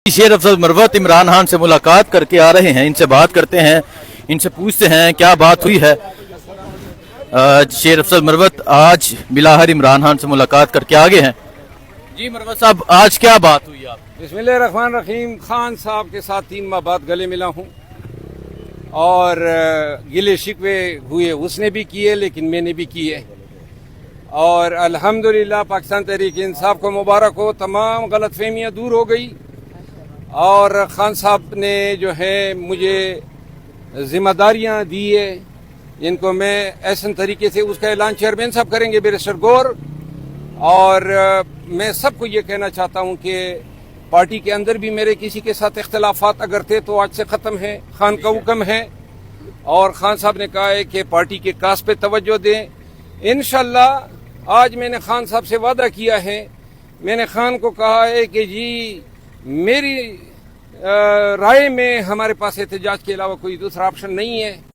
शेर अफजल मरवत इमरान खान से मुलाकात करके आ रहे हैं, इनसे बात करते हैं, इनसे पूछते हैं क्या बात हुई है। शेर अफजल मरवत आज बिलाहर इमरान खान से मुलाकात करके आ गए हैं। जी मरवत साहब, आज क्या बात हुई आप? बिस्मिल्लाहिर्रहमानिर्रहीम। खान साहब के साथ 3 माह बाद गले मिला हूँ और गिले शिकवे हुए उसने भी किए लेकिन मैंने भी किए, और अल्हम्दुलिल्लाह पाकिस्तान तहरीक इंसाफ को मुबारक हो, तमाम गलत फहमियाँ दूर हो गई और खान साहब ने जो है मुझे जिम्मेदारियाँ दी है, इनको मैं ऐसे तरीके से उसका ऐलान चेयरमैन साहब करेंगे, बैरिस्टर गौर। और मैं सबको ये कहना चाहता हूँ कि पार्टी के अंदर भी मेरे किसी के साथ इख्तलाफात अगर थे तो आज से ख़त्म है, खान का हुक्म है और खान साहब ने कहा है कि पार्टी के काज पे तवज्जो दें। इंशाल्लाह आज मैंने खान साहब से वादा किया है, मैंने खान को कहा है कि जी मेरी राय में हमारे पास एहतजाज के अलावा कोई दूसरा ऑप्शन नहीं है।